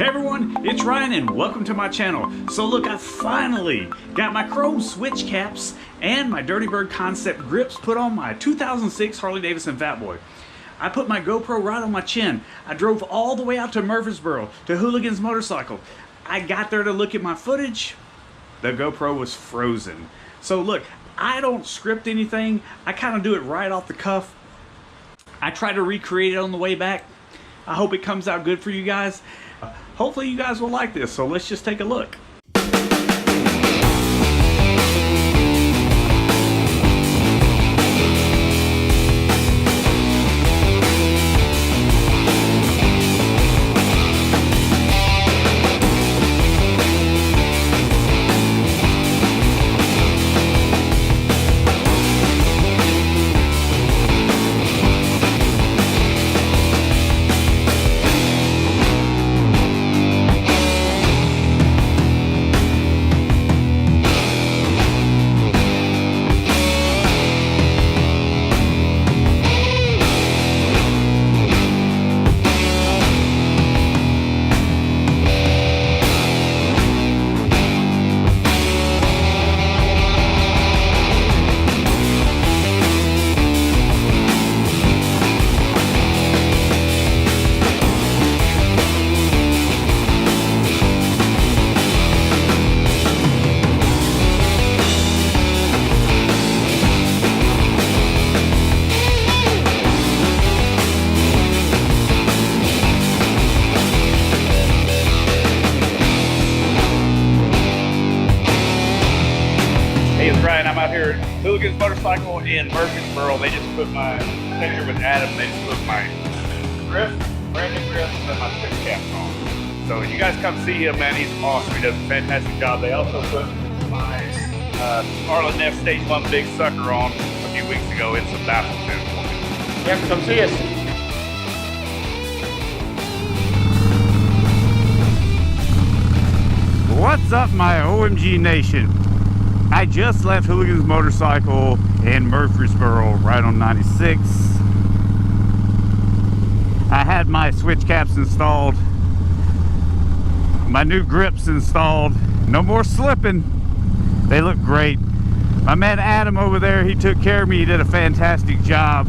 Hey everyone, it's Ryan and welcome to my channel. So look, I finally got my chrome switch caps and my Dirtybird concept grips put on my 2006 Harley Davidson Fatboy. I put my GoPro right on my chin. I drove all the way out to Murfreesboro to Hooligan's Motorcycle. I got there to look at my footage. The GoPro was frozen. So look, I don't script anything. I kind of do it right off the cuff. I try to recreate it on the way back. I hope it comes out good for you guys. Hopefully you guys will like this, so let's just take a look. Hey, it's Ryan. I'm out here at Hooligan's Motorcycle in Murfreesboro. They just put my picture with Adam. They just put my grip, brand new grips, and my switch caps on. So you guys come see him, man. He's awesome. He does a fantastic job. They also put my Arlen F Stage 1 Big Sucker on a few weeks ago in some baffle tunes for me. You have to come see us. What's up, my OMG Nation? I just left Hooligan's Motorcycle in Murfreesboro, right on 96. I had my switch caps installed, my new grips installed, no more slipping. They look great. My man Adam over there, he took care of me. He did a fantastic job.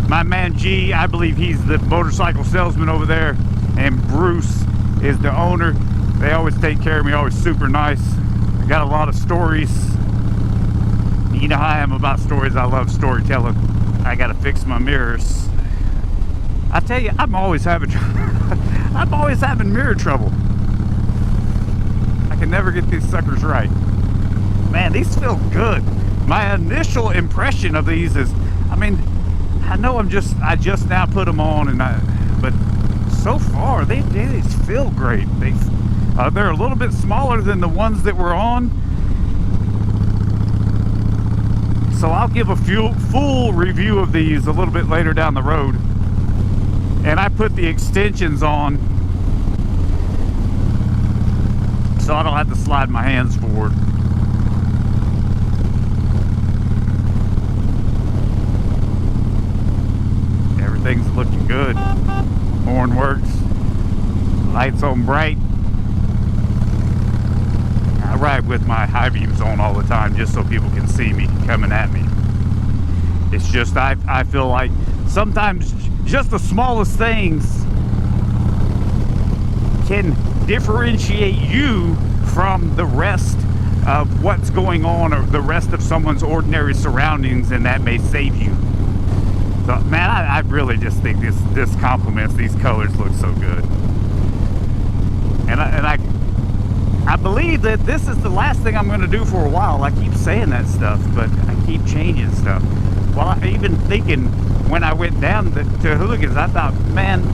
My man G, I believe he's the motorcycle salesman over there, and Bruce is the owner. They always take care of me, always super nice. I got a lot of stories. You know how I am about stories. I love storytelling. I gotta fix my mirrors. I tell you, I'm always having mirror trouble. I can never get these suckers right. Man, these feel good. My initial impression of these is, I mean, I know I just now put them on, but so far they just feel great. They're a little bit smaller than the ones that were on. So I'll give a full review of these a little bit later down the road. And I put the extensions on so I don't have to slide my hands forward. Everything's looking good. Horn works. Lights on bright. I ride with my high beams on all the time just so people can see me coming at me. It's just I feel like sometimes just the smallest things can differentiate you from the rest of what's going on or the rest of someone's ordinary surroundings, and that may save you. So man, I really just think this complements. These colors look so good. And I believe that this is the last thing I'm going to do for a while. I keep saying that stuff, but I keep changing stuff. Well, I even thinking when I went down to Hooligans, I thought, man,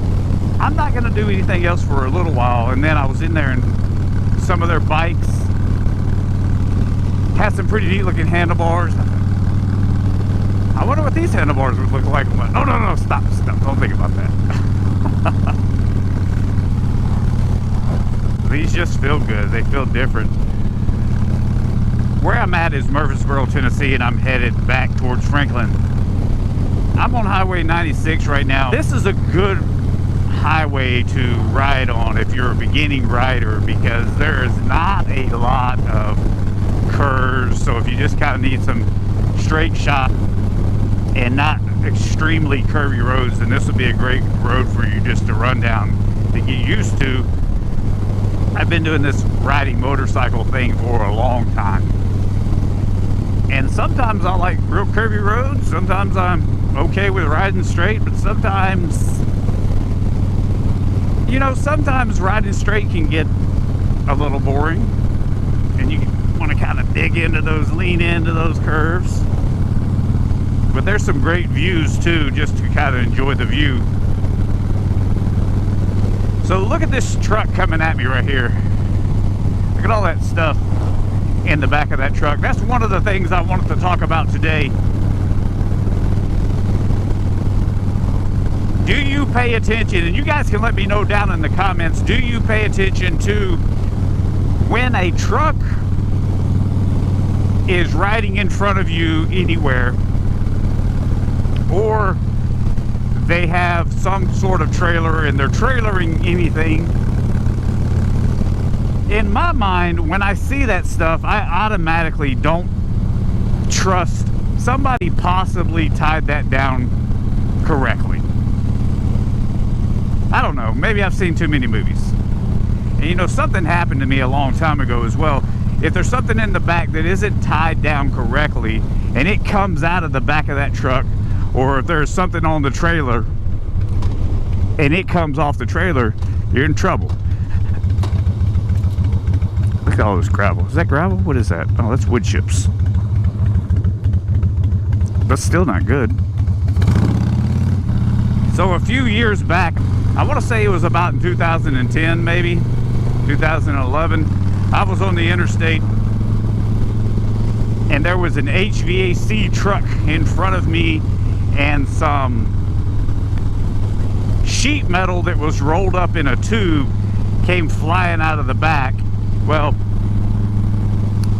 I'm not going to do anything else for a little while. And then I was in there, and some of their bikes had some pretty neat looking handlebars. I wonder what these handlebars would look like. No, stop, don't think about that. These just feel good. They feel different. Where I'm at is Murfreesboro, Tennessee, and I'm headed back towards Franklin. I'm on Highway 96 right now. This is a good highway to ride on if you're a beginning rider, because there is not a lot of curves. So if you just kind of need some straight shot and not extremely curvy roads, then this would be a great road for you just to run down to get used to. I've been doing this riding motorcycle thing for a long time, and sometimes I like real curvy roads, sometimes I'm okay with riding straight, but sometimes, you know, sometimes riding straight can get a little boring, and you want to kind of dig into those, lean into those curves. But there's some great views too, just to kind of enjoy the view. So look at this truck coming at me right here. Look at all that stuff in the back of that truck. That's one of the things I wanted to talk about today. Do you pay attention, and you guys can let me know down in the comments, do you pay attention to when a truck is riding in front of you anywhere, or they have some sort of trailer and they're trailering anything? In my mind, when I see that stuff, I automatically don't trust somebody possibly tied that down correctly. I don't know, maybe I've seen too many movies. And you know, something happened to me a long time ago as well. If there's something in the back that isn't tied down correctly and it comes out of the back of that truck, or if there's something on the trailer and it comes off the trailer, you're in trouble. Look at all this gravel. Is that gravel? What is that? Oh, that's wood chips. But still not good. So a few years back, I want to say it was about in 2010, maybe 2011, I was on the interstate and there was an HVAC truck in front of me, and some sheet metal that was rolled up in a tube came flying out of the back. Well,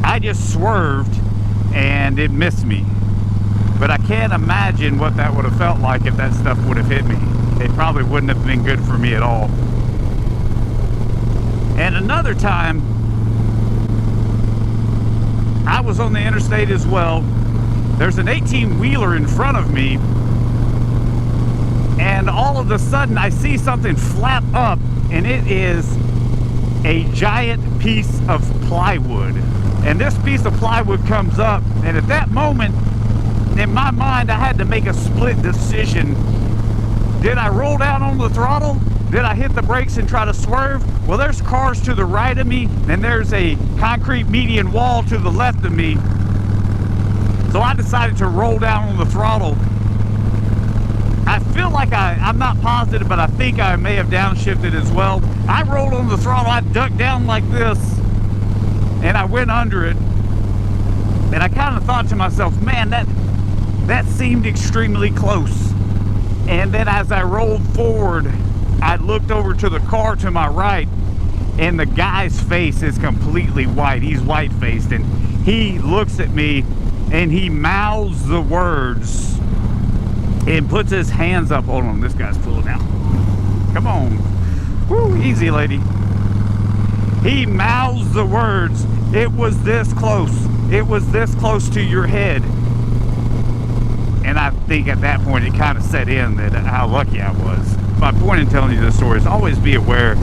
I just swerved and it missed me. But I can't imagine what that would have felt like if that stuff would have hit me. It probably wouldn't have been good for me at all. And another time, I was on the interstate as well. There's an 18-wheeler in front of me, and all of a sudden I see something flap up, and it is a giant piece of plywood. And this piece of plywood comes up, and at that moment, in my mind, I had to make a split decision. Did I roll down on the throttle? Did I hit the brakes and try to swerve? Well, there's cars to the right of me, and there's a concrete median wall to the left of me. So I decided to roll down on the throttle. I feel like I'm not positive, but I think I may have downshifted as well. I rolled on the throttle, I ducked down like this, and I went under it. And I kind of thought to myself, man, that seemed extremely close. And then as I rolled forward, I looked over to the car to my right, and the guy's face is completely white. He's white-faced, and he looks at me and he mouths the words and puts his hands up. Hold on, this guy's pulling out. Come on. Woo, easy, lady. He mouths the words, "It was this close. It was this close to your head." And I think at that point it kind of set in that how lucky I was. My point in telling you this story is always be aware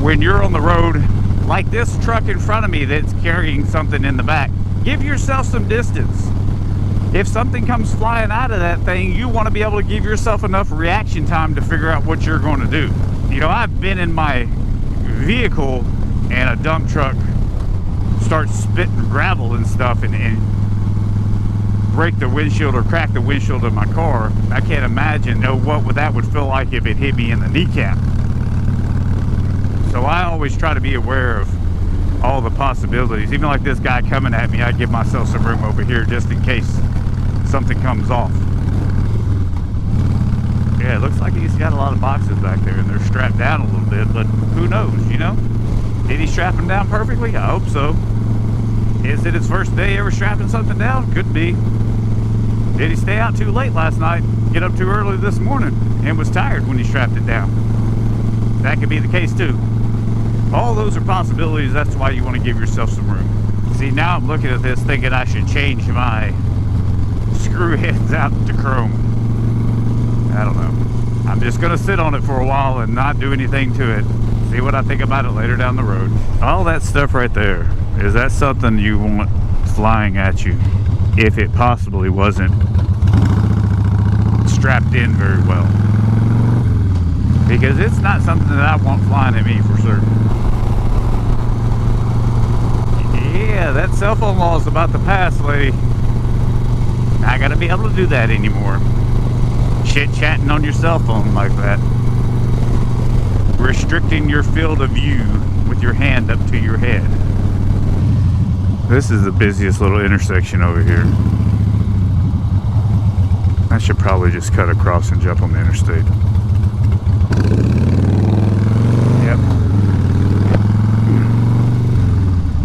when you're on the road, like this truck in front of me that's carrying something in the back. Give yourself some distance. If something comes flying out of that thing, you want to be able to give yourself enough reaction time to figure out what you're going to do. You know, I've been in my vehicle and a dump truck starts spitting gravel and stuff and break the windshield or crack the windshield of my car. I can't imagine what that would feel like if it hit me in the kneecap. So I always try to be aware of all the possibilities. Even like this guy coming at me, I give myself some room over here just in case something comes off. Yeah, it looks like he's got a lot of boxes back there and they're strapped down a little bit, but who knows, you know? Did he strap them down perfectly? I hope so. Is it his first day ever strapping something down? Could be. Did he stay out too late last night, get up too early this morning, and was tired when he strapped it down? That could be the case too. All those are possibilities. That's why you want to give yourself some room. See, now I'm looking at this thinking I should change my screw heads out to chrome. I don't know. I'm just going to sit on it for a while and not do anything to it. See what I think about it later down the road. All that stuff right there, is that something you want flying at you if it possibly wasn't strapped in very well? Because it's not something that I want flying at me for certain. Yeah, that cell phone law is about to pass, lady. Not gonna be able to do that anymore. Chit-chatting on your cell phone like that. Restricting your field of view with your hand up to your head. This is the busiest little intersection over here. I should probably just cut across and jump on the interstate. Yep.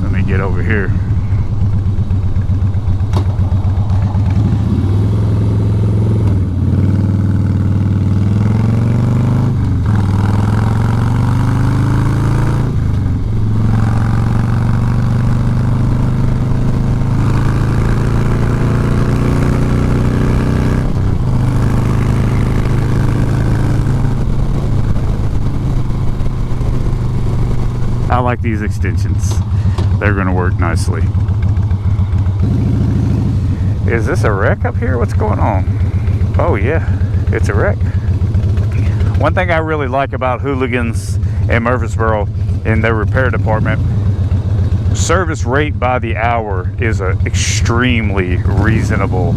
Let me get over here. I like these extensions. They're going to work nicely. Is this a wreck up here? What's going on? Oh yeah, it's a wreck. One thing I really like about Hooligans in Murfreesboro in their repair department, service rate by the hour is an extremely reasonable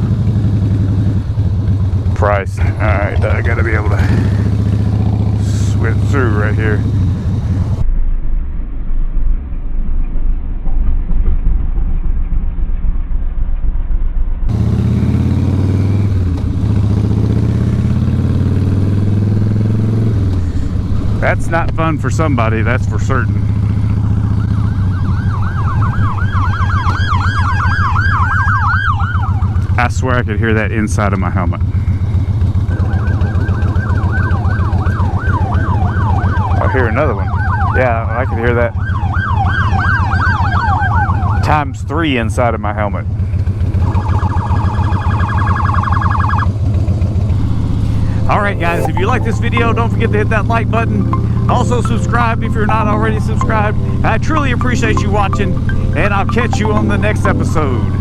price. Alright, I gotta be able to swim through right here. That's not fun for somebody, that's for certain. I swear I could hear that inside of my helmet. I'll hear another one. Yeah, I could hear that times 3 inside of my helmet. Alright guys, if you like this video, don't forget to hit that like button. Also subscribe if you're not already subscribed. I truly appreciate you watching, and I'll catch you on the next episode.